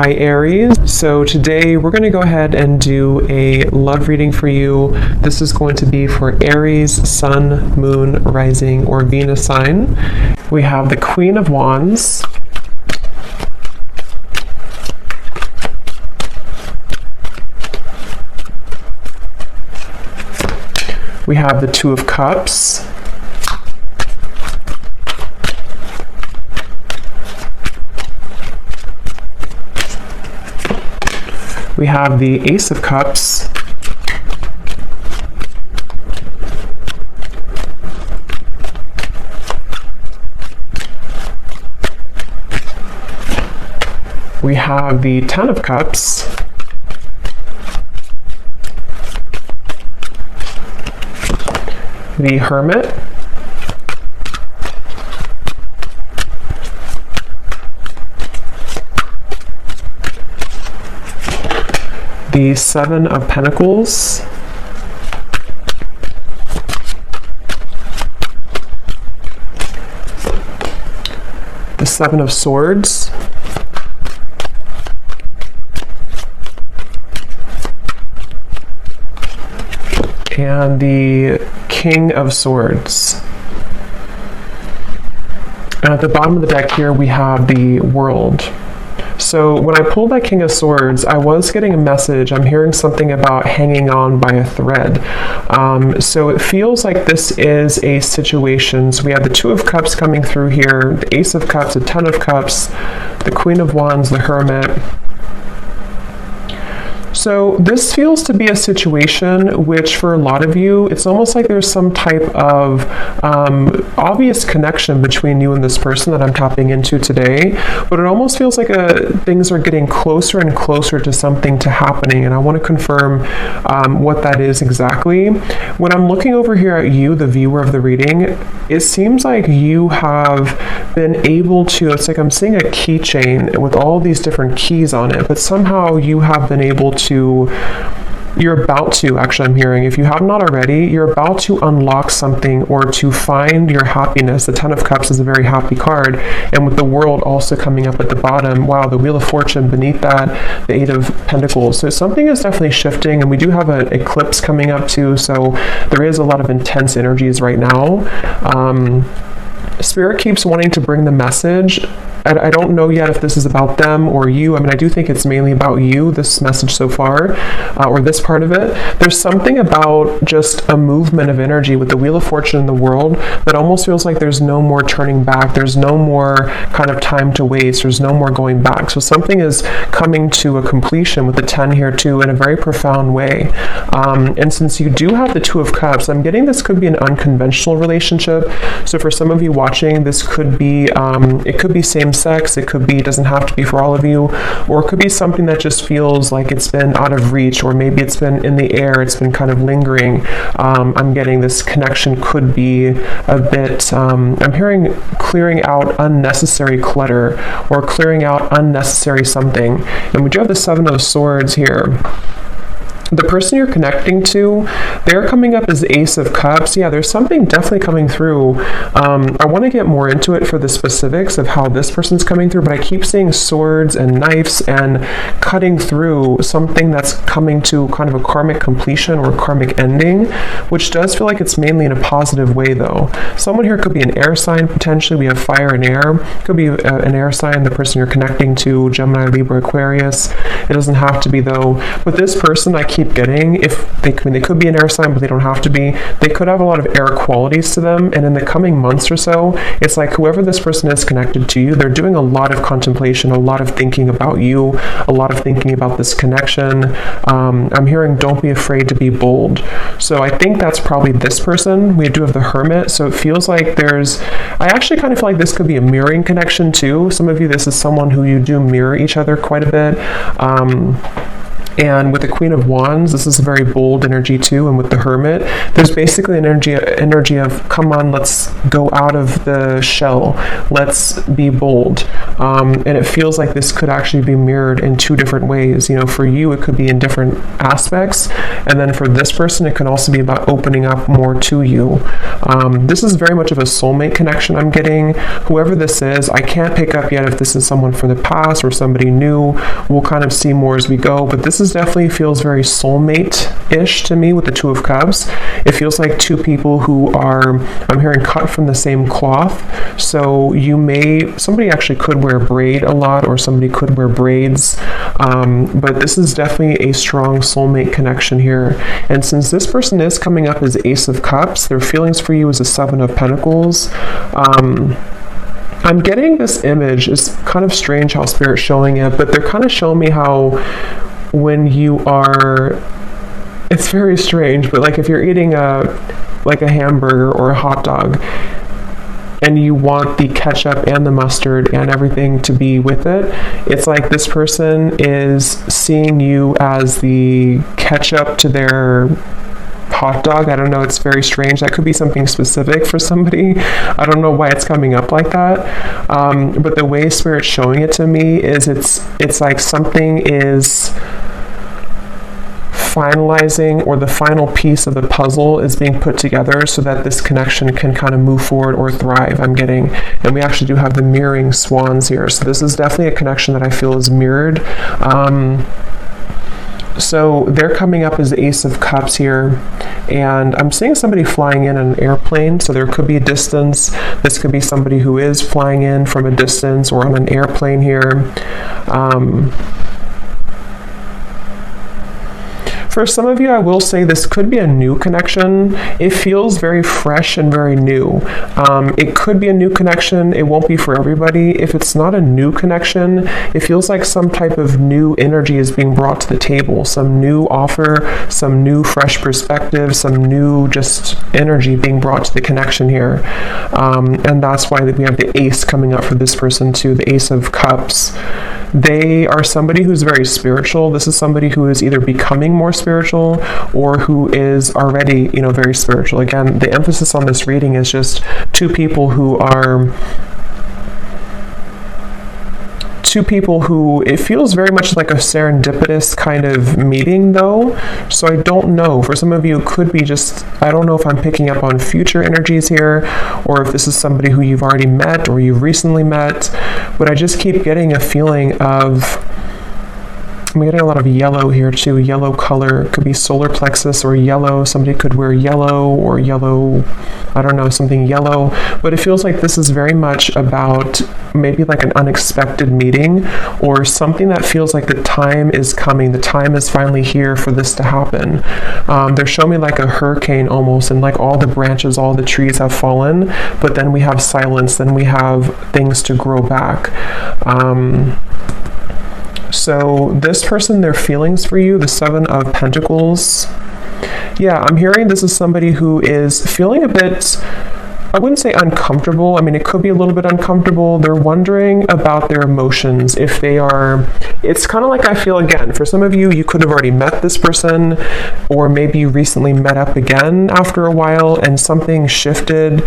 Hi Aries. So today we're going to go ahead and do a love reading for you. This is going to be for Aries, Sun, Moon, Rising, or Venus sign. We have the Queen of Wands. We have the Two of Cups. We have the Ace of Cups. We have the Ten of Cups. The Hermit. The Seven of Pentacles. The Seven of Swords. And the King of Swords. And at the bottom of the deck here we have the World. So when I pulled that King of Swords, I was getting a message. I'm hearing something about hanging on by a thread. So it feels like this is a situation. So we have the Two of Cups coming through here, the Ace of Cups, the Ten of Cups, the Queen of Wands, the Hermit. So this feels to be a situation which for a lot of you, it's almost like there's some type of obvious connection between you and this person that I'm tapping into today, but it almost feels like things are getting closer and closer to something to happening, and I want to confirm what that is exactly. When I'm looking over here at you, the viewer of the reading, it seems like you have been able to, it's like I'm seeing a keychain with all these different keys on it, but somehow you have been able to, you're about to, actually I'm hearing, if you have not already, you're about to unlock something or to find your happiness. The Ten of Cups is a very happy card, and with the World also coming up at the bottom, wow, the Wheel of Fortune beneath that, the Eight of Pentacles. So something is definitely shifting, and we do have an eclipse coming up too, so there is a lot of intense energies right now. Spirit keeps wanting to bring the message. I don't know yet if this is about them or you. I mean, I do think it's mainly about you, this message so far, or this part of it. There's something about just a movement of energy with the Wheel of Fortune in the World that almost feels like there's no more turning back. There's no more kind of time to waste. There's no more going back. So something is coming to a completion with the 10 here too in a very profound way. And since you do have the Two of Cups, I'm getting this could be an unconventional relationship. So for some of you watching, this could be, it could be same sex, it could be, doesn't have to be for all of you, or it could be something that just feels like it's been out of reach, or maybe it's been in the air, it's been kind of lingering. I'm getting this connection could be a bit, I'm hearing clearing out unnecessary clutter, or clearing out unnecessary something. And we do have the Seven of Swords here. The person you're connecting to, they're coming up as Ace of Cups. Yeah, there's something definitely coming through. I want to get more into it for the specifics of how this person's coming through, but I keep seeing swords and knives and cutting through something that's coming to kind of a karmic completion or karmic ending, which does feel like it's mainly in a positive way though. Someone here could be an air sign potentially. We have fire and air. Could be an air sign, the person you're connecting to, Gemini, Libra, Aquarius. It doesn't have to be though. But this person I keep getting, if they could be an air sign, but they don't have to be. They could have a lot of air qualities to them, and in the coming months or so, it's like whoever this person is connected to you, they're doing a lot of contemplation, a lot of thinking about you, a lot of thinking about this connection. I'm hearing don't be afraid to be bold. So I think that's probably this person. We do have the Hermit, so it feels like there's, I actually kind of feel like this could be a mirroring connection too. Some of you, this is someone who you do mirror each other quite a bit. And with the Queen of Wands, this is a very bold energy too. And with the Hermit, there's basically an energy of, come on, let's go out of the shell. Let's be bold. And it feels like this could actually be mirrored in two different ways. You know, for you, it could be in different aspects. And then for this person, it can also be about opening up more to you. This is very much of a soulmate connection I'm getting. Whoever this is, I can't pick up yet if this is someone from the past or somebody new. We'll kind of see more as we go. But this is definitely feels very soulmate-ish to me with the Two of Cups. It feels like two people who are, I'm hearing, cut from the same cloth. So somebody actually could wear a braid a lot, or somebody could wear braids. But this is definitely a strong soulmate connection here. And since this person is coming up as Ace of Cups, their feelings for you is a Seven of Pentacles. I'm getting this image. It's kind of strange how Spirit's showing it, but they're kind of showing me how when you are, it's very strange, but like if you're eating a hamburger or a hot dog and you want the ketchup and the mustard and everything to be with it, it's like this person is seeing you as the ketchup to their hot dog. I don't know, it's very strange. That could be something specific for somebody. I don't know why it's coming up like that. But the way Spirit's showing it to me is it's like something is finalizing, or the final piece of the puzzle is being put together so that this connection can kind of move forward or thrive, I'm getting. And we actually do have the mirroring swans here. So this is definitely a connection that I feel is mirrored. So they're coming up as the Ace of Cups here, and I'm seeing somebody flying in an airplane, so there could be a distance. This could be somebody who is flying in from a distance or on an airplane here. For some of you, I will say this could be a new connection. It feels very fresh and very new. It could be a new connection. It won't be for everybody. If it's not a new connection, it feels like some type of new energy is being brought to the table, some new offer, some new fresh perspective, some new just energy being brought to the connection here. And that's why we have the Ace coming up for this person too, the Ace of Cups. They are somebody who's very spiritual. This is somebody who is either becoming more spiritual or who is already, very spiritual. Again, the emphasis on this reading is just two people who it feels very much like a serendipitous kind of meeting though. So I don't know. For some of you, it could be just, I don't know if I'm picking up on future energies here, or if this is somebody who you've already met or you've recently met, but I just keep getting a feeling of, I'm getting a lot of yellow here too. Yellow color. It could be solar plexus or yellow. Somebody could wear yellow or yellow, I don't know, something yellow. But it feels like this is very much about maybe like an unexpected meeting, or something that feels like the time is coming. The time is finally here for this to happen. They're showing me like a hurricane almost, and like all the branches, all the trees have fallen, but then we have silence, then we have things to grow back. So this person, their feelings for you, the Seven of Pentacles. Yeah, I'm hearing this is somebody who is feeling a bit, I wouldn't say uncomfortable. I mean, it could be a little bit uncomfortable. They're wondering about their emotions. If they are, it's kind of like, I feel, again, for some of you, you could have already met this person, or maybe you recently met up again after a while and something shifted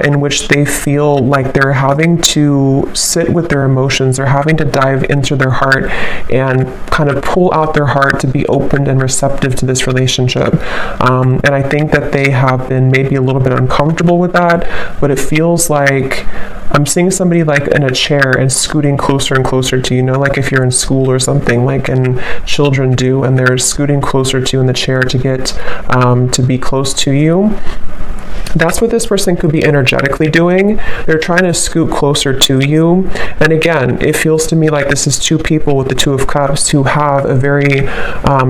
in which they feel like they're having to sit with their emotions. They're having to dive into their heart and kind of pull out their heart to be open and receptive to this relationship. And I think that they have been maybe a little bit uncomfortable with that. But it feels like I'm seeing somebody like in a chair and scooting closer and closer to you, like if you're in school or something, like and children do, and they're scooting closer to you in the chair to get to be close to you. That's what this person could be energetically doing. They're trying to scoot closer to you. And again, it feels to me like this is two people with the Two of Cups who have a very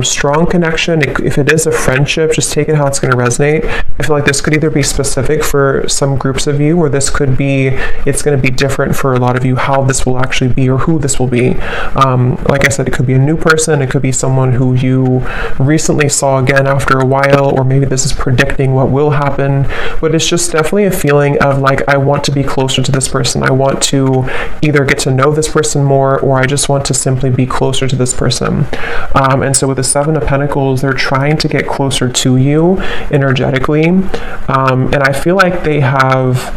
strong connection. If it is a friendship, just take it how it's going to resonate. I feel like this could either be specific for some groups of you, or this could be, it's going to be different for a lot of you, how this will actually be or who this will be. Like I said, it could be a new person. It could be someone who you recently saw again after a while, or maybe this is predicting what will happen. but it's just definitely a feeling of like, I want to be closer to this person. I want to either get to know this person more, or I just want to simply be closer to this person. And so with the Seven of Pentacles, they're trying to get closer to you energetically. And I feel like they have,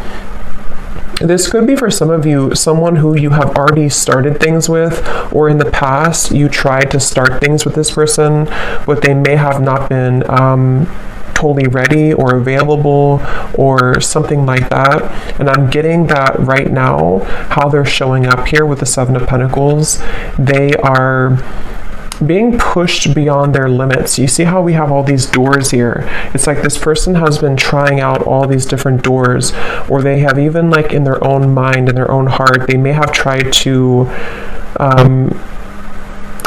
this could be for some of you, someone who you have already started things with, or in the past you tried to start things with this person, but they may have not been totally ready or available or something like that. And I'm getting that right now, how they're showing up here with the Seven of Pentacles. They are being pushed beyond their limits. You see how we have all these doors here? It's like this person has been trying out all these different doors, or they have even, like, in their own mind, in their own heart, they may have tried to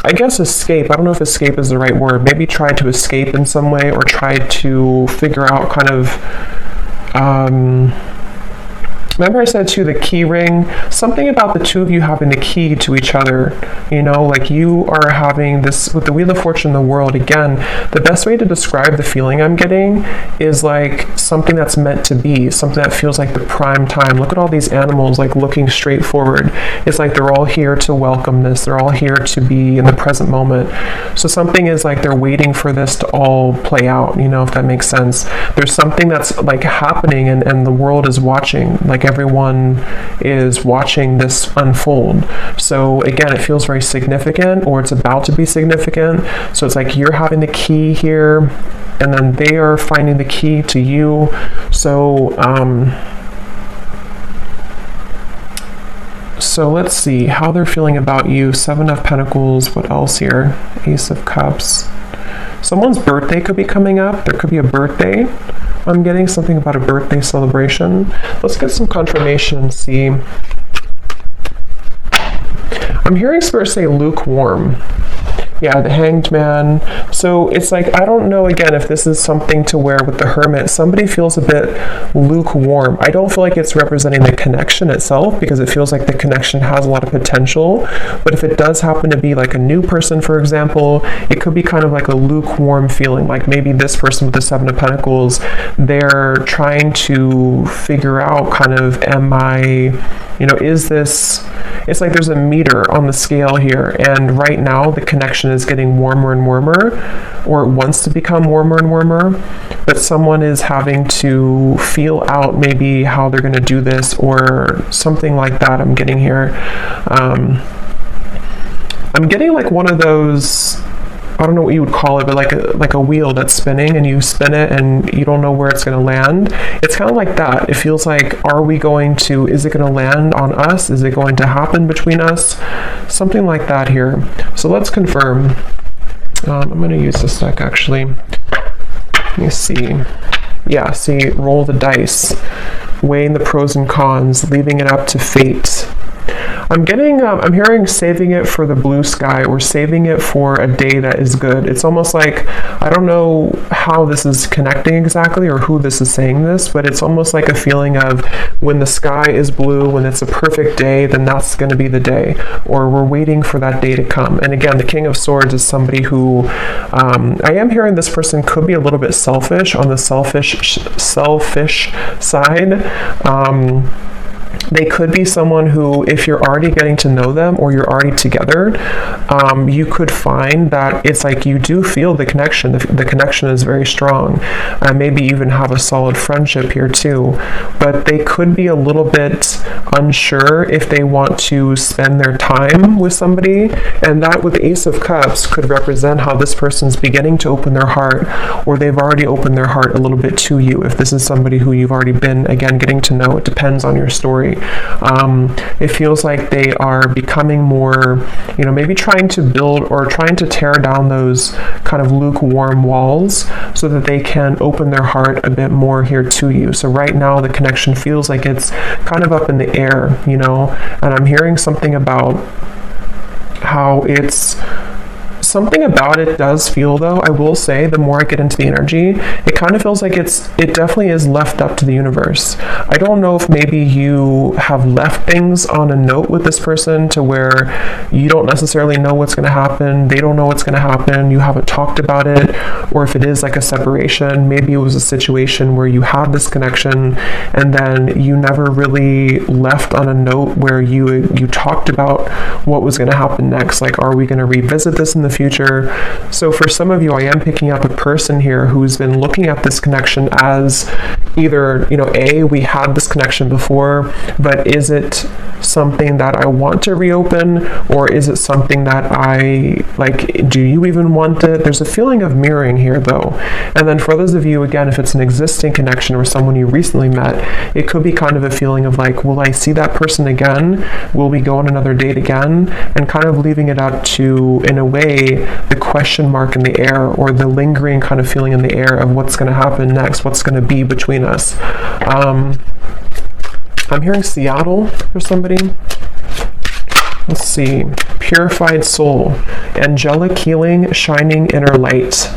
I guess escape. I don't know if escape is the right word. Maybe try to escape in some way, or try to figure out kind of remember I said too, the key ring, something about the two of you having the key to each other, you know, like you are having this, with the Wheel of Fortune, the World, again, the best way to describe the feeling I'm getting is like something that's meant to be, something that feels like the prime time. Look at all these animals, like looking straight forward. It's like they're all here to welcome this. They're all here to be in the present moment. So something is like they're waiting for this to all play out, you know, if that makes sense. There's something that's like happening, and the world is watching, like everyone is watching this unfold. So again, it feels very significant, or it's about to be significant. So it's like you're having the key here, and then they are finding the key to you. So so let's see how they're feeling about you. Seven of Pentacles. What else here? Ace of Cups. Someone's birthday could be coming up. There could be a birthday. I'm getting something about a birthday celebration. Let's get some confirmation and see. I'm hearing Spirit say lukewarm. Yeah, the Hanged Man. So it's like, I don't know, again, if this is something to where with the Hermit, somebody feels a bit lukewarm. I don't feel like it's representing the connection itself, because it feels like the connection has a lot of potential. But if it does happen to be like a new person, for example, it could be kind of like a lukewarm feeling. Like maybe this person with the Seven of Pentacles, they're trying to figure out kind of, am I, you know, is this, it's like there's a meter on the scale here, and right now the connection is getting warmer and warmer, or it wants to become warmer and warmer, but someone is having to feel out maybe how they're going to do this, or something like that. I'm getting here. I'm getting like one of those, I don't know what you would call it, but like a wheel that's spinning, and you spin it and you don't know where it's going to land. It's kind of like that. It feels like, are we going to, is it going to land on us? Is it going to happen between us? Something like that here. So let's confirm. I'm going to use this deck actually. Let me see. Yeah, see, roll the dice, weighing the pros and cons, leaving it up to fate. I'm getting, I'm hearing saving it for the blue sky, or saving it for a day that is good. It's almost like, I don't know how this is connecting exactly, or who this is saying this, but it's almost like a feeling of when the sky is blue, when it's a perfect day, then that's going to be the day, or we're waiting for that day to come. And again, the King of Swords is somebody who, I am hearing this person could be a little bit selfish, on the selfish side. They could be someone who, if you're already getting to know them, or you're already together, you could find that it's like you do feel the connection. The connection is very strong. Maybe even have a solid friendship here too. But they could be a little bit unsure if they want to spend their time with somebody. And that, with the Ace of Cups, could represent how this person's beginning to open their heart, or they've already opened their heart a little bit to you. If this is somebody who you've already been, again, getting to know, it depends on your story. It feels like they are becoming more, you know, maybe trying to build or trying to tear down those kind of lukewarm walls, so that they can open their heart a bit more here to you. So right now the connection feels like it's kind of up in the air, you know, and I'm hearing something about how it's Something about it does feel, though, I will say, the more I get into the energy, it kind of feels like it definitely is left up to the universe. I don't know if maybe you have left things on a note with this person to where you don't necessarily know what's going to happen, they don't know what's going to happen, you haven't talked about it, or if it is like a separation, maybe it was a situation where you had this connection and then you never really left on a note where you talked about what was going to happen next. Like, are we going to revisit this in the future? So for some of you, I am picking up a person here who's been looking at this connection as either, we had this connection before, but is it something that I want to reopen, or is it something that I like? Do you even want it? There's a feeling of mirroring here, though. And then for those of you, again, if it's an existing connection or someone you recently met, it could be kind of a feeling of like, will I see that person again? Will we go on another date again? And kind of leaving it up to, in a way, the question mark in the air, or the lingering kind of feeling in the air of what's going to happen next, what's going to be between us. I'm hearing Seattle for somebody. Let's see. Purified soul. Angelic healing, shining inner light.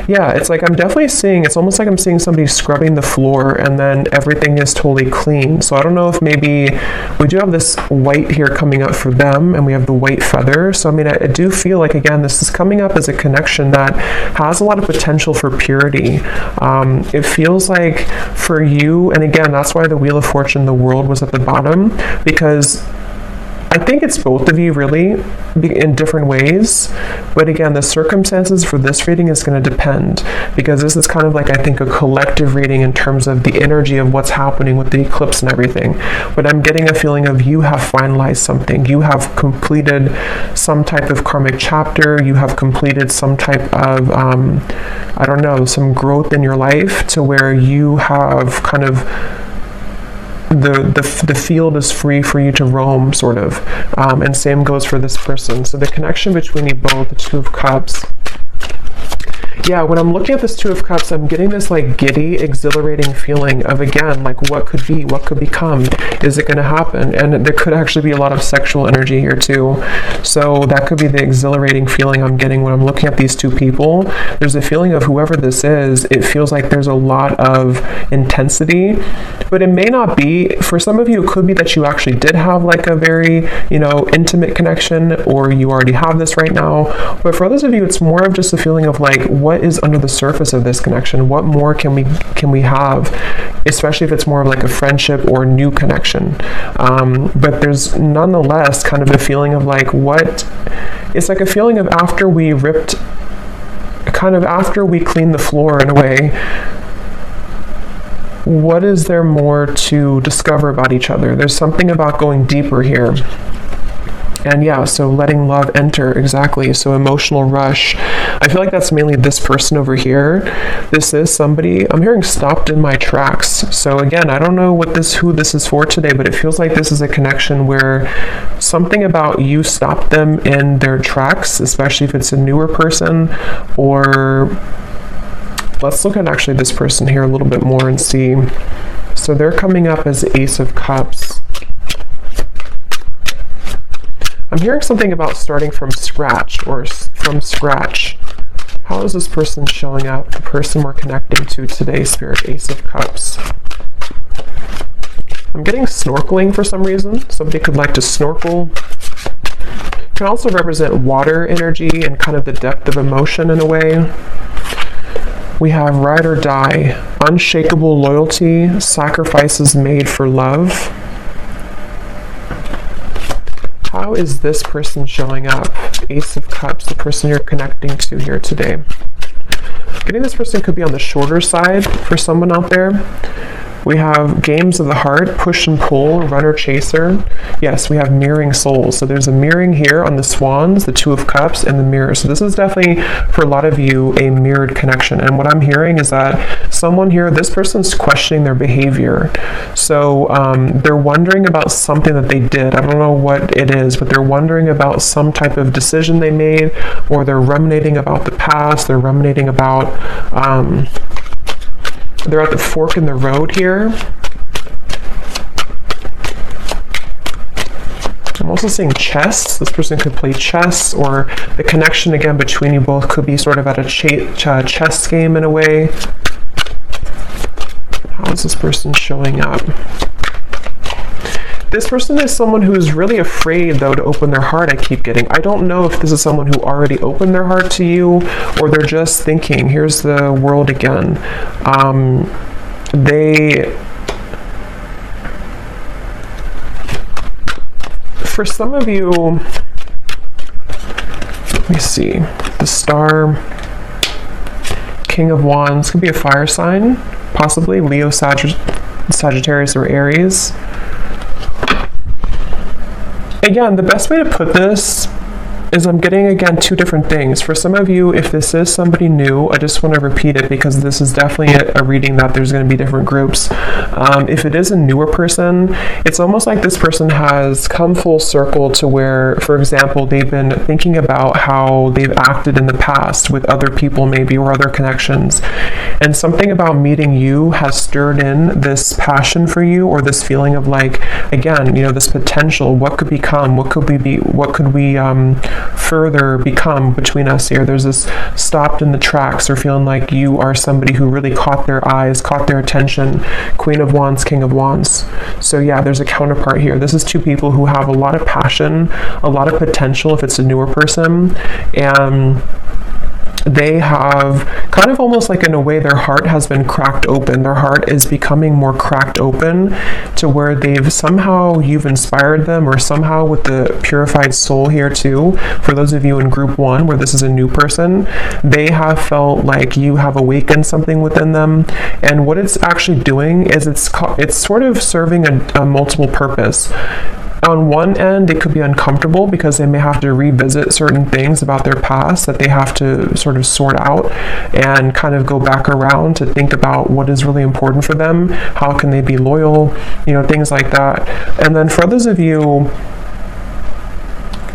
Yeah, it's like I'm definitely seeing, it's almost like I'm seeing somebody scrubbing the floor and then everything is totally clean. So I don't know if maybe we do have this white here coming up for them, and we have the white feather. So I mean, I do feel like, again, this is coming up as a connection that has a lot of potential for purity. It feels like for you, and again, that's why the Wheel of Fortune, the world, was at the bottom, because I think it's both of you really in different ways, but again, the circumstances for this reading is going to depend, because this is kind of like, I think, a collective reading in terms of the energy of what's happening with the eclipse and everything. But I'm getting a feeling of you have finalized something, you have completed some type of karmic chapter, you have completed some type of I don't know, some growth in your life to where you have kind of the field is free for you to roam, sort of. And same goes for this person. So the connection between you both, the Two of Cups. Yeah, when I'm looking at this Two of Cups, I'm getting this like giddy, exhilarating feeling of, again, like what could be, what could become, is it going to happen? And there could actually be a lot of sexual energy here too. So that could be the exhilarating feeling I'm getting when I'm looking at these two people. There's a feeling of whoever this is, it feels like there's a lot of intensity, but it may not be. For some of you, it could be that you actually did have like a very, intimate connection, or you already have this right now. But for others of you, it's more of just a feeling of like, what is under the surface of this connection? What more can we have, especially if it's more of like a friendship or new connection. But there's nonetheless kind of a feeling of like, it's like a feeling of after we cleaned the floor in a way, what is there more to discover about each other? There's something about going deeper here. And yeah, so letting love enter, exactly. So emotional rush. I feel like that's mainly this person over here. This is somebody, I'm hearing stopped in my tracks. So again, I don't know who this is for today, but it feels like this is a connection where something about you stopped them in their tracks, especially if it's a newer person. Or let's look at actually this person here a little bit more and see. So they're coming up as Ace of Cups. I'm hearing something about starting from scratch. How is this person showing up? The person we're connecting to today, Spirit, Ace of Cups. I'm getting snorkeling for some reason. Somebody could like to snorkel. Can also represent water energy and kind of the depth of emotion in a way. We have ride or die, unshakable loyalty, sacrifices made for love. How is this person showing up? Ace of Cups, the person you're connecting to here today. Getting this person could be on the shorter side for someone out there. We have games of the heart, push and pull, runner chaser. Yes, we have mirroring souls. So there's a mirroring here on the swans, the Two of Cups, and the mirror. So this is definitely, for a lot of you, a mirrored connection. And what I'm hearing is that someone here, this person's questioning their behavior. So they're wondering about something that they did. I don't know what it is, but they're wondering about some type of decision they made, or they're ruminating about the past. They're ruminating about... they're at the fork in the road here. I'm also seeing chess. This person could play chess, or the connection again between you both could be sort of at a chess game in a way. How is this person showing up? This person is someone who's really afraid, though, to open their heart, I keep getting. I don't know if this is someone who already opened their heart to you, or they're just thinking. Here's the world again. For some of you, let me see, the Star, King of Wands, could be a fire sign, possibly Leo, Sagittarius, or Aries. Again, the best way to put this is I'm getting, again, two different things. For some of you, if this is somebody new, I just want to repeat it because this is definitely a reading that there's going to be different groups. If it is a newer person, it's almost like this person has come full circle to where, for example, they've been thinking about how they've acted in the past with other people maybe, or other connections. And something about meeting you has stirred in this passion for you, or this feeling of like, again, you know, this potential, what could become, what could we further become between us here. There's this stopped in the tracks, or feeling like you are somebody who really caught their eyes, caught their attention. Queen of Wands, King of Wands. So yeah, there's a counterpart here. This is two people who have a lot of passion, a lot of potential if it's a newer person, and they have kind of almost like, in a way, their heart has been cracked open. Their heart is becoming more cracked open to where you've inspired them, or somehow with the purified soul here too. For those of you in group 1 where this is a new person, they have felt like you have awakened something within them. And what it's actually doing is it's sort of serving a multiple purpose. On one end, it could be uncomfortable because they may have to revisit certain things about their past that they have to sort of sort out and kind of go back around to think about what is really important for them, how can they be loyal, you know, things like that. And then for others of you,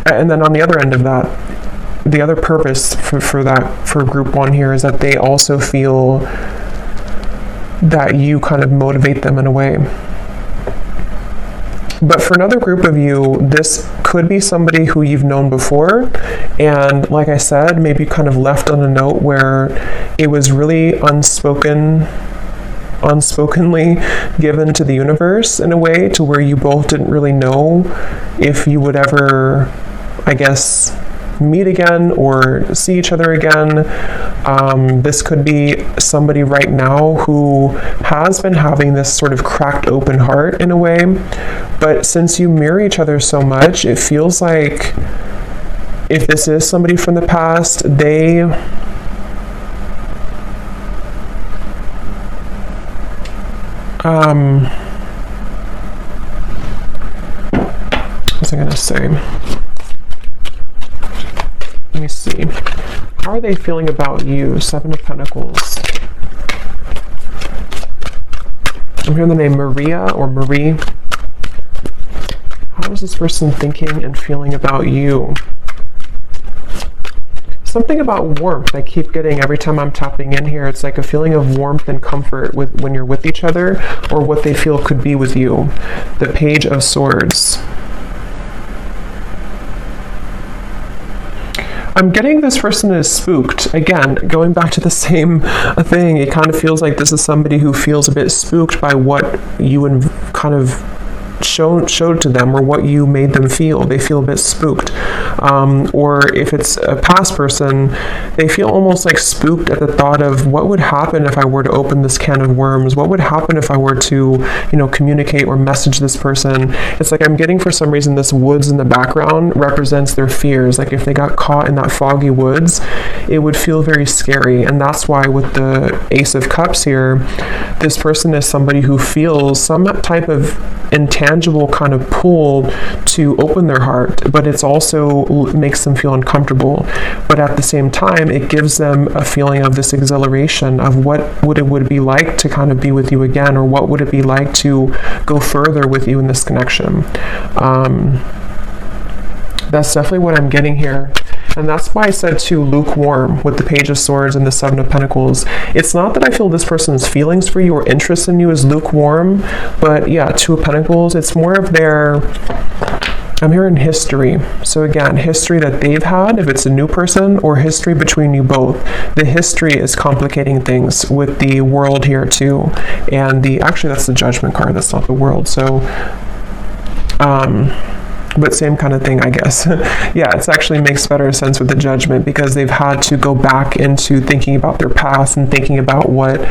and then on the other end of that, the other purpose for group 1 here is that they also feel that you kind of motivate them in a way. But for another group of you, this could be somebody who you've known before, and like I said, maybe kind of left on a note where it was really unspokenly given to the universe in a way, to where you both didn't really know if you would ever, I guess, meet again or see each other again. This could be somebody right now who has been having this sort of cracked open heart in a way, but since you mirror each other so much, it feels like if this is somebody from the past, what was I going to say? Let me see. How are they feeling about you? 7 of Pentacles. I'm hearing the name Maria or Marie. How is this person thinking and feeling about you? Something about warmth I keep getting every time I'm tapping in here. It's like a feeling of warmth and comfort when you're with each other, or what they feel could be with you. The Page of Swords. I'm getting this person is spooked. Again, going back to the same thing, it kind of feels like this is somebody who feels a bit spooked by what you kind of showed to them, or what you made them feel. They feel a bit spooked. Or if it's a past person, they feel almost like spooked at the thought of what would happen if I were to open this can of worms? What would happen if I were to, communicate or message this person? It's like I'm getting, for some reason, this woods in the background represents their fears. Like if they got caught in that foggy woods, it would feel very scary. And that's why with the Ace of Cups here, this person is somebody who feels some type of intangible kind of pull to open their heart, but it's also makes them feel uncomfortable. But at the same time, it gives them a feeling of this exhilaration of what it would be like to kind of be with you again, or what would it be like to go further with you in this connection. That's definitely what I'm getting here. And that's why I said too, lukewarm with the Page of Swords and the 7 of Pentacles. It's not that I feel this person's feelings for you or interest in you is lukewarm, but yeah, 2 of Pentacles, it's more of their I'm hearing history. So again, history that they've had, if it's a new person, or history between you both. The history is complicating things with the world here too. And actually that's the judgment card, that's not the world. So, but same kind of thing, I guess. Yeah, it actually makes better sense with the judgment, because they've had to go back into thinking about their past and thinking about what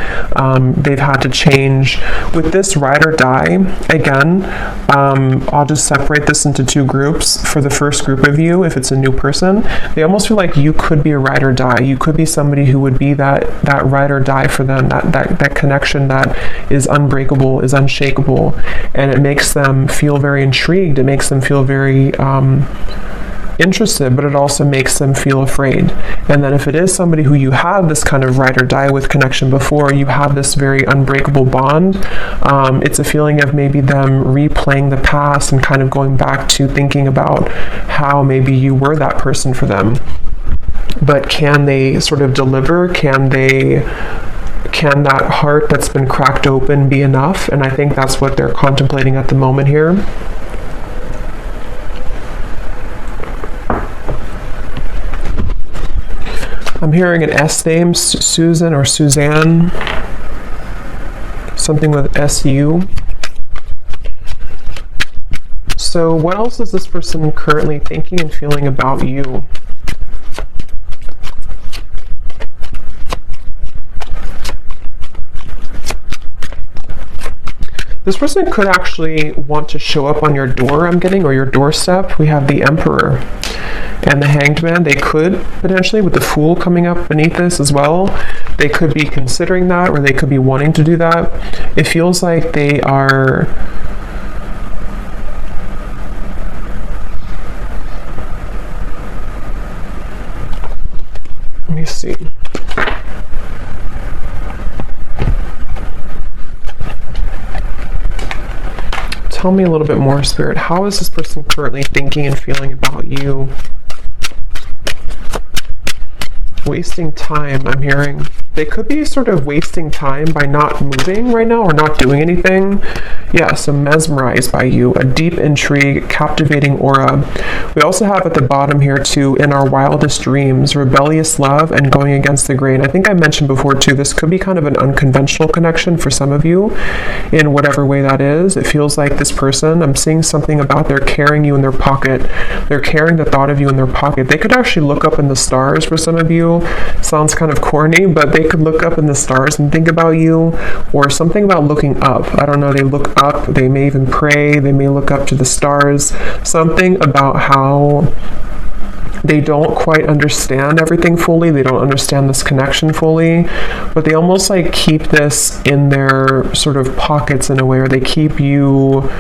they've had to change. With this ride or die, again, I'll just separate this into two groups. For the first group of you, if it's a new person, they almost feel like you could be a ride or die. You could be somebody who would be that ride or die for them, that connection that is unbreakable, is unshakable, and it makes them feel very intrigued. It makes them feel very interested, but it also makes them feel afraid. And then if it is somebody who you have this kind of ride or die with connection before, you have this very unbreakable bond, it's a feeling of maybe them replaying the past and kind of going back to thinking about how maybe you were that person for them. But can they sort of deliver? Can that heart that's been cracked open be enough? And I think that's what they're contemplating at the moment here. I'm hearing an S name, Susan or Suzanne, something with SU. So what else is this person currently thinking and feeling about you? This person could actually want to show up on your door, I'm getting, or your doorstep. We have the Emperor and the Hanged Man. They could potentially, with the Fool coming up beneath this as well, they could be considering that, or they could be wanting to do that. It feels like they are... Let me see. Tell me a little bit more, Spirit. How is this person currently thinking and feeling about you? Wasting time, I'm hearing. They could be sort of wasting time by not moving right now or not doing anything. Yeah, so mesmerized by you, a deep intrigue, captivating aura. We also have at the bottom here too, in our wildest dreams, rebellious love and going against the grain. I think I mentioned before too, this could be kind of an unconventional connection for some of you in whatever way that is. It feels like this person, I'm seeing something about they're carrying you in their pocket. They're carrying the thought of you in their pocket. They could actually look up in the stars for some of you. Sounds kind of corny, but they could look up in the stars and think about you, or something about looking up. I don't know, they look up, they may even pray, they may look up to the stars. Something about how they don't quite understand everything fully, they don't understand this connection fully, but they almost like keep this in their sort of pockets in a way, or they keep you,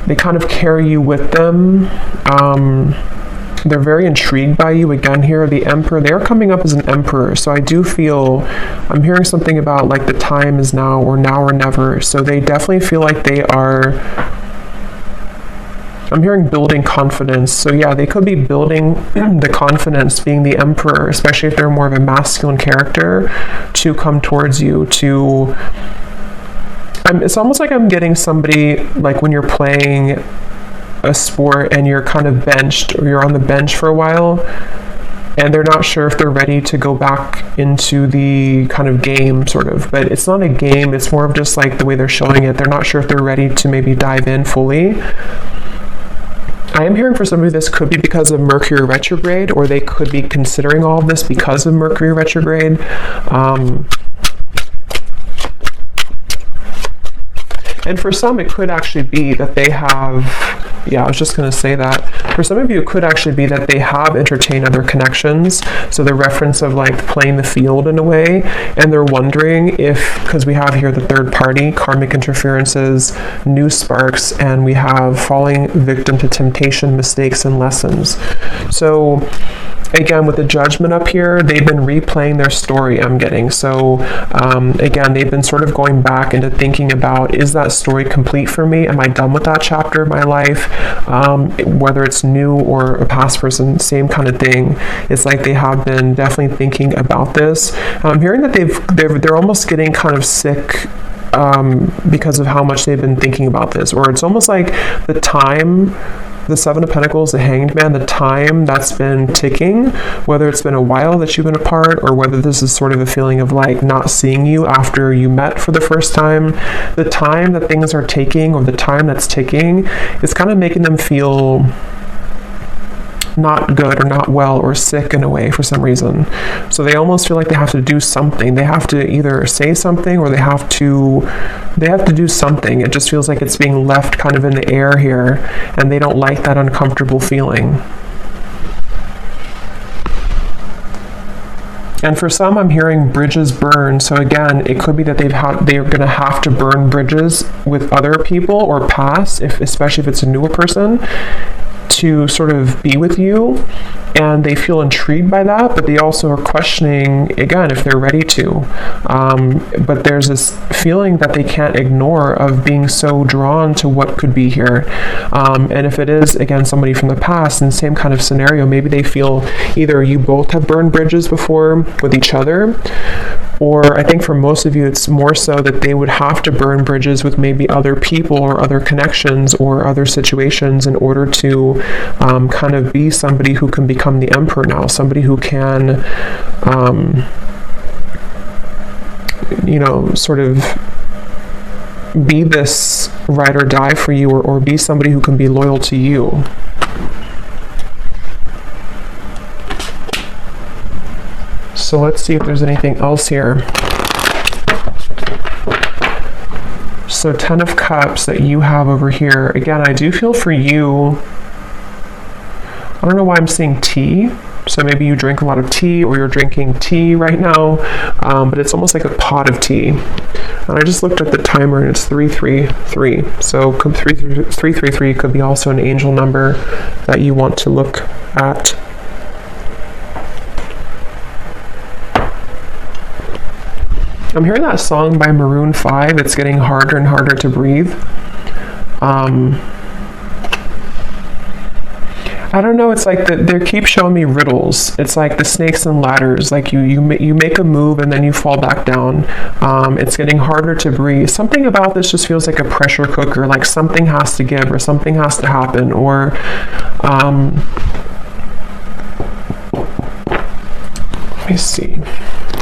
they kind of carry you with them. They're very intrigued by you. Again here, the Emperor, they're coming up as an Emperor. So I do feel, I'm hearing something about like the time is now or never. So they definitely feel like they are, I'm hearing building confidence. So yeah, they could be building the confidence, being the Emperor, especially if they're more of a masculine character, to come towards you, to, it's almost like I'm getting somebody, like when you're playing a sport and you're kind of benched, or you're on the bench for a while and they're not sure if they're ready to go back into the kind of game sort of, but it's not a game, it's more of just like the way they're showing it. They're not sure if they're ready to maybe dive in fully. I am hearing for somebody this could be because of Mercury retrograde, or they could be considering all of this because of Mercury retrograde. And for some, it could actually be that they have, yeah, I was just going to say that. For some of you, it could actually be that they have entertained other connections. So the reference of like playing the field in a way, and they're wondering if, because we have here the third party, karmic interferences, new sparks, and we have falling victim to temptation, mistakes, and lessons. So again, with the Judgment up here, they've been replaying their story, I'm getting. So again, they've been sort of going back into thinking about, is that story complete for me? Am I done with that chapter of my life? Whether it's new or a past person, same kind of thing. It's like they have been definitely thinking about this. I'm hearing that they're almost getting kind of sick because of how much they've been thinking about this, or it's almost like the time the Seven of Pentacles, the Hanged Man, the time that's been ticking, whether it's been a while that you've been apart or whether this is sort of a feeling of like not seeing you after you met for the first time, the time that things are taking or the time that's ticking is kind of making them feel not good or not well or sick in a way for some reason. So they almost feel like they have to do something. They have to either say something or they have to do something. It just feels like it's being left kind of in the air here, and they don't like that uncomfortable feeling. And for some, I'm hearing bridges burn. So again, it could be that they're going to have to burn bridges with other people or pass, especially if it's a newer person, to sort of be with you, and they feel intrigued by that, but they also are questioning, again, if they're ready to. But there's this feeling that they can't ignore of being so drawn to what could be here. And if it is, again, somebody from the past, in the same kind of scenario, maybe they feel either you both have burned bridges before with each other, or I think for most of you, it's more so that they would have to burn bridges with maybe other people or other connections or other situations in order to kind of be somebody who can become the emperor now, somebody who can, sort of be this ride or die for you, or be somebody who can be loyal to you. So let's see if there's anything else here. So 10 of Cups that you have over here. Again, I do feel for you, I don't know why I'm seeing tea. So maybe you drink a lot of tea, or you're drinking tea right now, but it's almost like a pot of tea. And I just looked at the timer and it's 333. So 333 could be also an angel number that you want to look at. I'm hearing that song by Maroon 5. It's getting harder and harder to breathe. I don't know, it's like they keep showing me riddles. It's like the snakes and ladders, like you make a move and then you fall back down. It's getting harder to breathe. Something about this just feels like a pressure cooker, like something has to give or something has to happen, or let me see.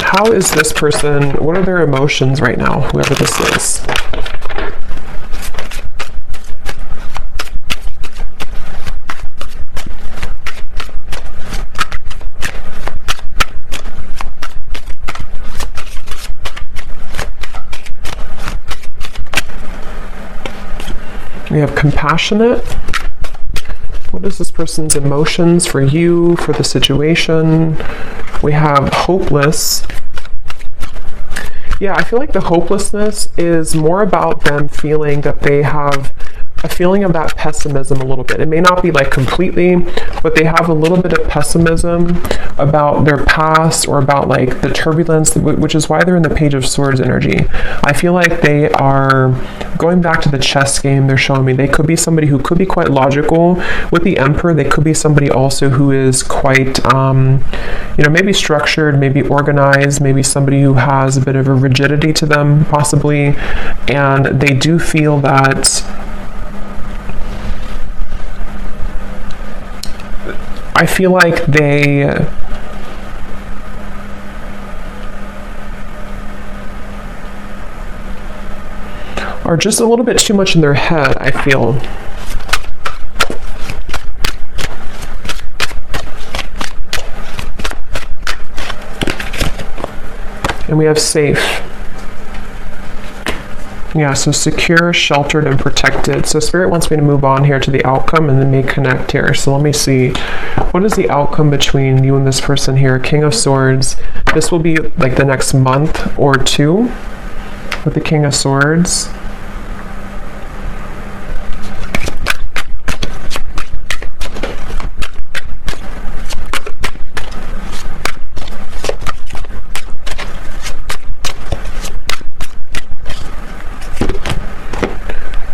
How is this person, what are their emotions right now, whoever this is? We have compassionate. What is this person's emotions for you, for the situation? We have hopeless. Yeah, I feel like the hopelessness is more about them feeling that they have a feeling of that pessimism a little bit. It may not be like completely, but they have a little bit of pessimism about their past or about like the turbulence, which is why they're in the Page of Swords energy. I feel like they are going back to the chess game. They're showing me they could be somebody who could be quite logical. With the Emperor, they could be somebody also who is quite, maybe structured, maybe organized, maybe somebody who has a bit of a rigidity to them, possibly. And they do feel that I feel like they are just a little bit too much in their head, I feel. And we have safe. Yeah, so secure, sheltered, and protected. So Spirit wants me to move on here to the outcome and then may connect here. So let me see. What is the outcome between you and this person here? King of Swords. This will be like the next month or two with the King of Swords.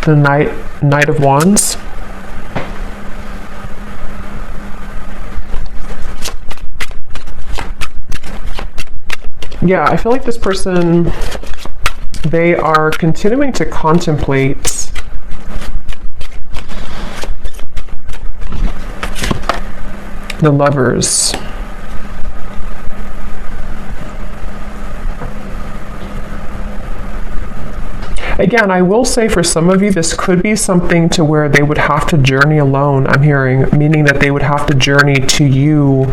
The Knight of Wands. Yeah, I feel like this person, they are continuing to contemplate The Lovers. Again, I will say for some of you, this could be something to where they would have to journey alone, I'm hearing, meaning that they would have to journey to you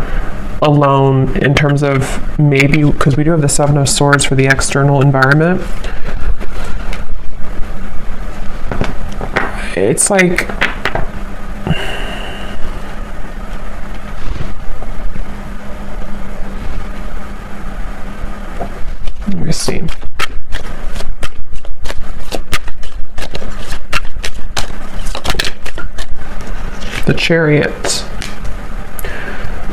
alone in terms of maybe, because we do have the Seven of Swords for the external environment. It's like, let me see. The Chariot.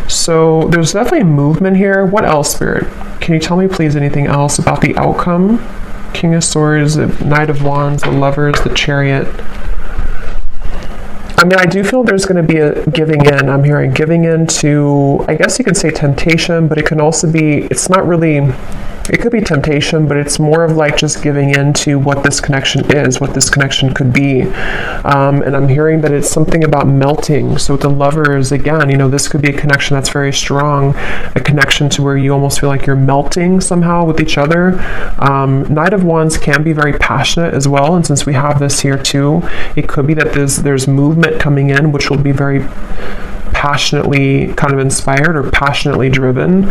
So there's definitely movement here. What else, Spirit? Can you tell me, please, anything else about the outcome? King of Swords, the Knight of Wands, the Lovers, the Chariot. I mean, I do feel there's going to be a giving in. I'm hearing giving in to, I guess you can say temptation, but it can also be, it's not really, it could be temptation, but it's more of like just giving in to what this connection is, what this connection could be. And I'm hearing that it's something about melting. So with the Lovers, again, you know, this could be a connection that's very strong, a connection to where you almost feel like you're melting somehow with each other. Knight of Wands can be very passionate as well. And since we have this here too, it could be that there's movement coming in, which will be very passionately kind of inspired or passionately driven.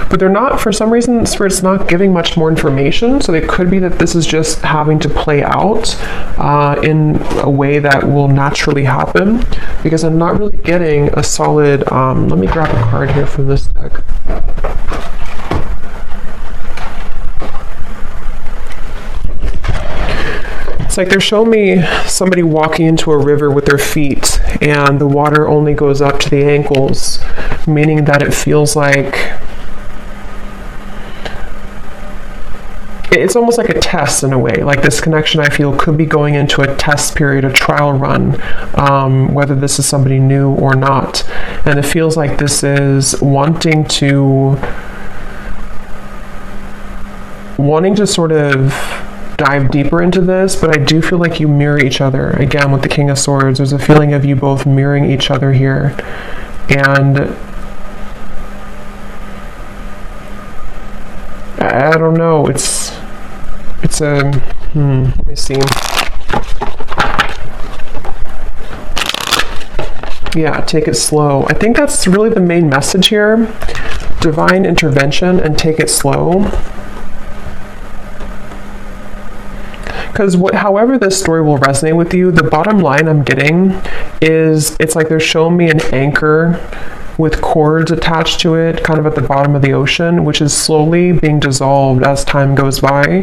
But they're not, for some reason, Spirit's not giving much more information, so it could be that this is just having to play out in a way that will naturally happen, because I'm not really getting a solid, let me grab a card here from this deck. It's like they're showing me somebody walking into a river with their feet, and the water only goes up to the ankles, meaning that it feels like it's almost like a test in a way. Like this connection, I feel, could be going into a test period, a trial run, whether this is somebody new or not. And it feels like this is wanting to sort of dive deeper into this, but I do feel like you mirror each other. Again, with the King of Swords, there's a feeling of you both mirroring each other here. And I don't know, it's a, let me see. Yeah, take it slow. I think that's really the main message here. Divine intervention and take it slow. Because however this story will resonate with you, the bottom line I'm getting is it's like they're showing me an anchor with cords attached to it, kind of at the bottom of the ocean, which is slowly being dissolved as time goes by,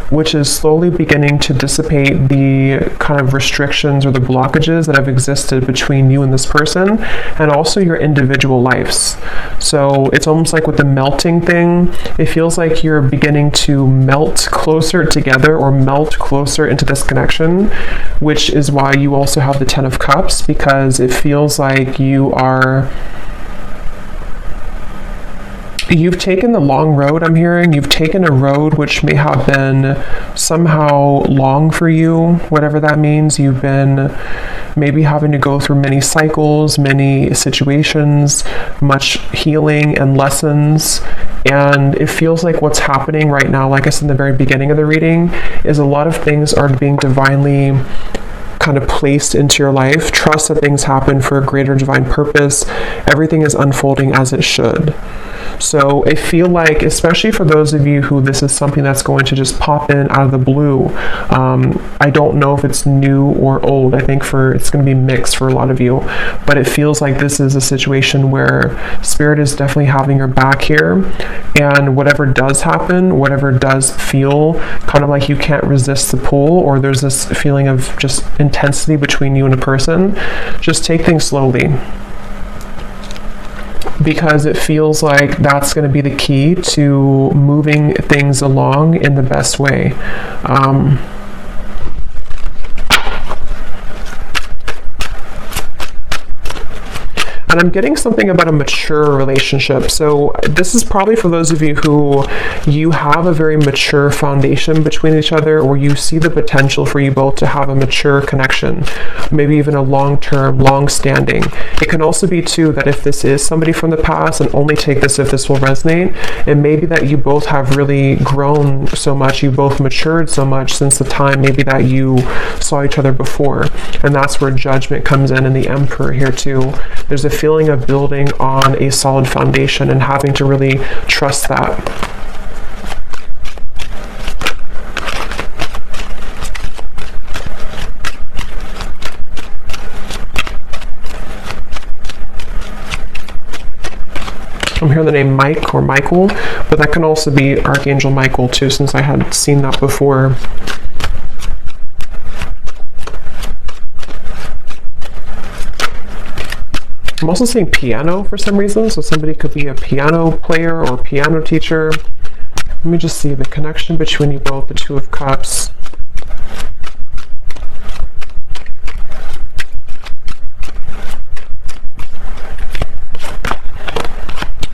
which is slowly beginning to dissipate the kind of restrictions or the blockages that have existed between you and this person, and also your individual lives. So it's almost like with the melting thing, it feels like you're beginning to melt closer together or melt closer into this connection, which is why you also have the Ten of Cups, because it feels like you've taken the long road, I'm hearing. You've taken a road which may have been somehow long for you, whatever that means. You've been maybe having to go through many cycles, many situations, much healing and lessons. And it feels like what's happening right now, like I said in the very beginning of the reading, is a lot of things are being divinely kind of placed into your life. Trust that things happen for a greater divine purpose. Everything is unfolding as it should. So I feel like, especially for those of you who this is something that's going to just pop in out of the blue, I don't know if it's new or old. I think it's going to be mixed for a lot of you, but it feels like this is a situation where Spirit is definitely having your back here, and whatever does happen, whatever does feel kind of like you can't resist the pull, or there's this feeling of just intensity between you and a person, just take things slowly. Because it feels like that's going to be the key to moving things along in the best way. And I'm getting something about a mature relationship. So this is probably for those of you who you have a very mature foundation between each other, or you see the potential for you both to have a mature connection, maybe even a long-term, long-standing. It can also be too that if this is somebody from the past, and only take this if this will resonate, it may be that you both have really grown so much, you both matured so much since the time maybe that you saw each other before. And that's where judgment comes in the Emperor here too. There's a feeling of building on a solid foundation and having to really trust that. I'm hearing the name Mike or Michael, but that can also be Archangel Michael too, since I had seen that before. I'm also seeing piano for some reason, so somebody could be a piano player or piano teacher. Let me just see the connection between you both, the Two of Cups.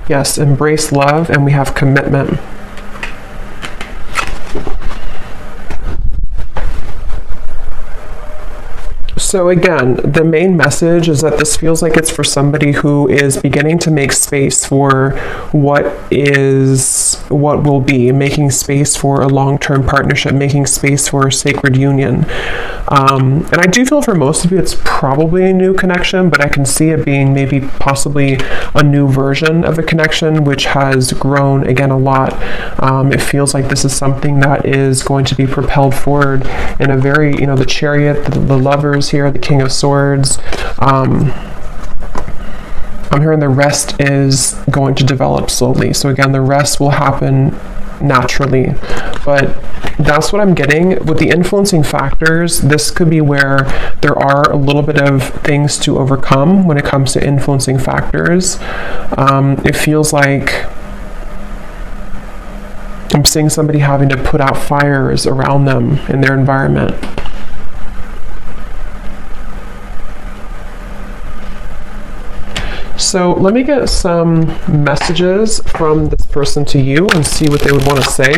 Yes, embrace love, and we have commitment. So again, the main message is that this feels like it's for somebody who is beginning to make space for what will be, making space for a long-term partnership, making space for a sacred union. And I do feel for most of you it's probably a new connection, but I can see it being maybe possibly a new version of a connection which has grown again a lot. It feels like this is something that is going to be propelled forward in a very, the Chariot, the Lovers here, the King of Swords. I'm hearing the rest is going to develop slowly. So again, the rest will happen naturally, but that's what I'm getting with the influencing factors. This could be where there are a little bit of things to overcome when it comes to influencing factors. It feels like I'm seeing somebody having to put out fires around them in their environment. So let me get some messages from this person to you and see what they would want to say.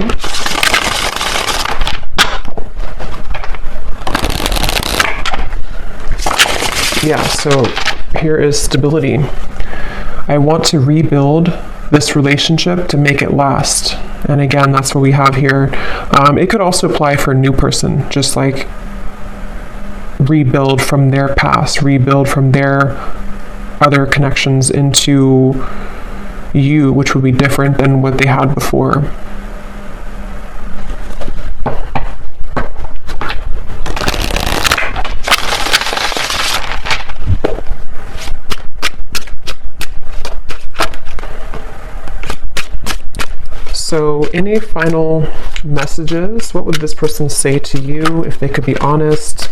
Yeah, so here is stability. I want to rebuild this relationship to make it last. And again, that's what we have here. It could also apply for a new person, just like rebuild from their past, rebuild from their other connections into you, which would be different than what they had before. So any final messages? What would this person say to you if they could be honest?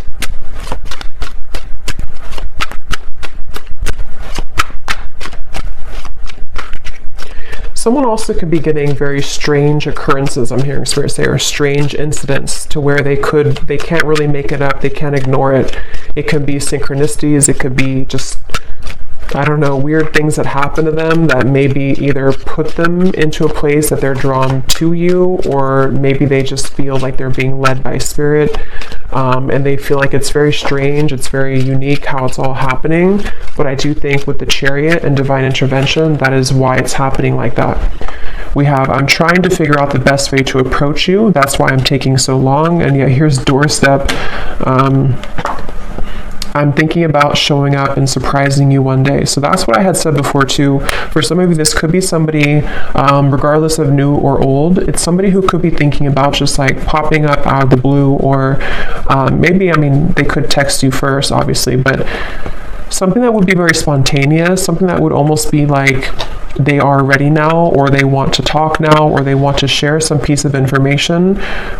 Someone also could be getting very strange occurrences, I'm hearing Spirit say, or strange incidents to where they can't really make it up, they can't ignore it. It could be synchronicities, it could be just, I don't know, weird things that happen to them that maybe either put them into a place that they're drawn to you, or maybe they just feel like they're being led by Spirit, and they feel like it's very strange, it's very unique how it's all happening. But I do think with the Chariot and divine intervention, that is why it's happening like that. We have, I'm trying to figure out the best way to approach you, that's why I'm taking so long, and yet here's doorstep. I'm thinking about showing up and surprising you one day. So that's what I had said before too. For some of you, this could be somebody, regardless of new or old, it's somebody who could be thinking about just like popping up out of the blue, or maybe, I mean, they could text you first, obviously, but something that would be very spontaneous, something that would almost be like they are ready now, or they want to talk now, or they want to share some piece of information,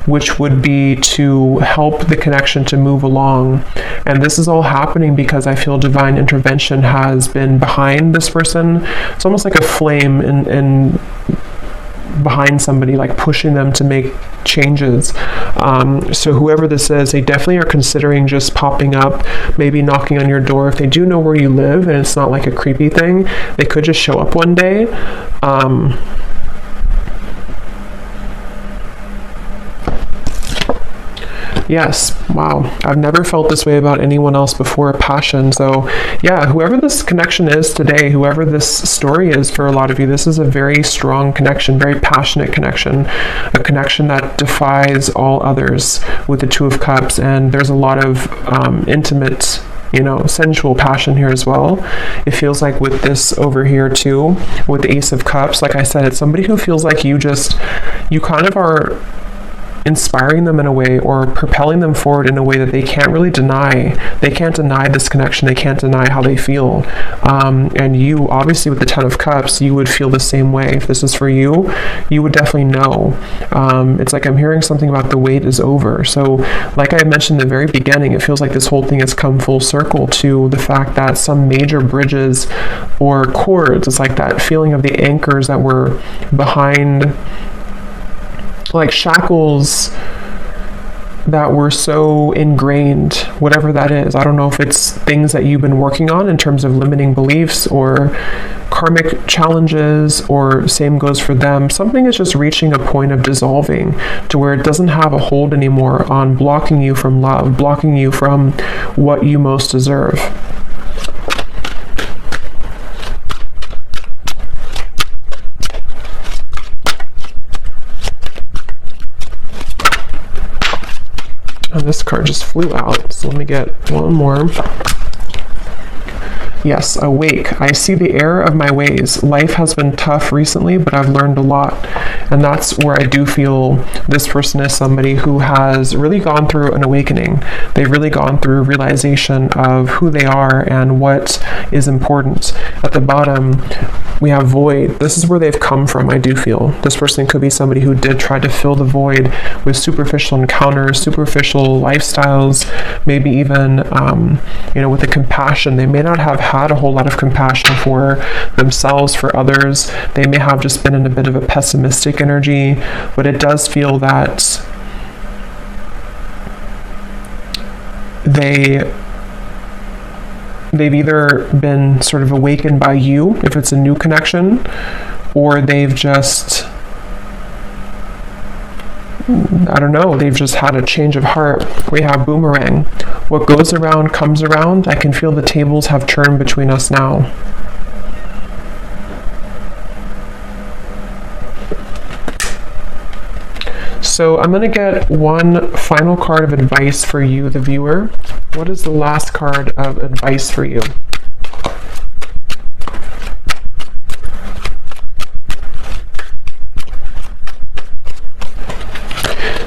which would be to help the connection to move along. And this is all happening because I feel divine intervention has been behind this person. It's almost like a flame in behind somebody, like pushing them to make changes. So whoever this is, they definitely are considering just popping up, maybe knocking on your door. If they do know where you live and it's not like a creepy thing, they could just show up one day. Yes, wow. I've never felt this way about anyone else before. Passion. So yeah, whoever this connection is today, whoever this story is for a lot of you, this is a very strong connection, very passionate connection, a connection that defies all others with the Two of Cups. And there's a lot of intimate, sensual passion here as well. It feels like with this over here too, with the Ace of Cups, like I said, it's somebody who feels like you kind of are inspiring them in a way, or propelling them forward in a way that they can't really deny. They can't deny this connection. They can't deny how they feel. And you, obviously, with the Ten of Cups, you would feel the same way. If this is for you, you would definitely know. It's like I'm hearing something about the wait is over. So like I mentioned in the very beginning, it feels like this whole thing has come full circle to the fact that some major bridges or cords, it's like that feeling of the anchors that were behind, like shackles that were so ingrained, whatever that is. I don't know if it's things that you've been working on in terms of limiting beliefs or karmic challenges, or same goes for them. Something is just reaching a point of dissolving to where it doesn't have a hold anymore on blocking you from love, blocking you from what you most deserve. And this card just flew out, so let me get one more. Yes, awake. I see the error of my ways. Life has been tough recently, but I've learned a lot. And that's where I do feel this person is somebody who has really gone through an awakening. They've really gone through realization of who they are and what is important. At the bottom, we have void. This is where they've come from, I do feel. This person could be somebody who did try to fill the void with superficial encounters, superficial lifestyles, maybe even, with the compassion. They may not have had a whole lot of compassion for themselves, for others. They may have just been in a bit of a pessimistic energy, but it does feel that they've either been sort of awakened by you, if it's a new connection, or they've just, they've just had a change of heart. We have boomerang. What goes around comes around. I can feel the tables have turned between us now. So I'm going to get one final card of advice for you, the viewer. What is the last card of advice for you?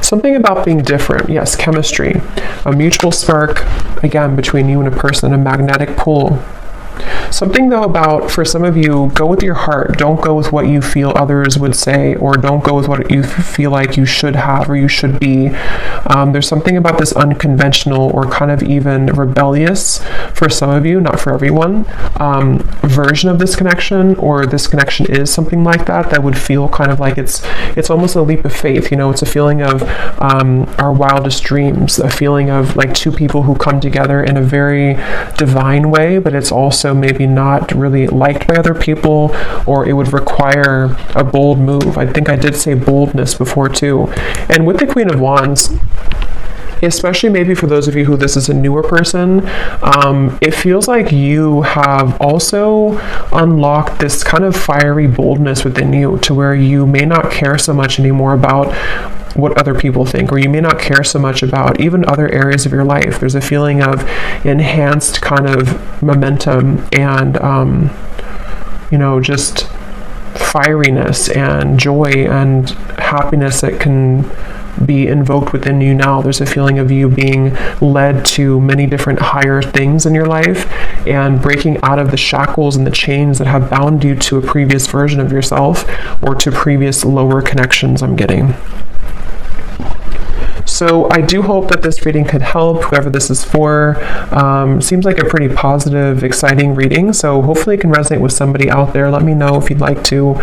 Something about being different. Yes, chemistry. A mutual spark, again, between you and a person, a magnetic pull. Something though about, for some of you, go with your heart. Don't go with what you feel others would say, or don't go with what you feel like you should have or you should be. There's something about this unconventional or kind of even rebellious, for some of you, not for everyone, version of this connection, or this connection is something like that would feel kind of like it's almost a leap of faith. It's a feeling of our wildest dreams, a feeling of like two people who come together in a very divine way, but it's also maybe not really liked by other people, or it would require a bold move. I think I did say boldness before too. And with the Queen of Wands, especially maybe for those of you who this is a newer person, it feels like you have also unlocked this kind of fiery boldness within you, to where you may not care so much anymore about what other people think, or you may not care so much about even other areas of your life. There's a feeling of enhanced kind of momentum and, just fieriness and joy and happiness that can be invoked within you now. There's a feeling of you being led to many different higher things in your life, and breaking out of the shackles and the chains that have bound you to a previous version of yourself, or to previous lower connections I'm getting. So I do hope that this reading could help whoever this is for. Seems like a pretty positive, exciting reading, so hopefully it can resonate with somebody out there. Let me know if you'd like to.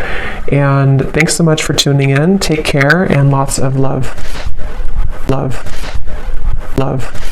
And thanks so much for tuning in. Take care and lots of love. Love. Love.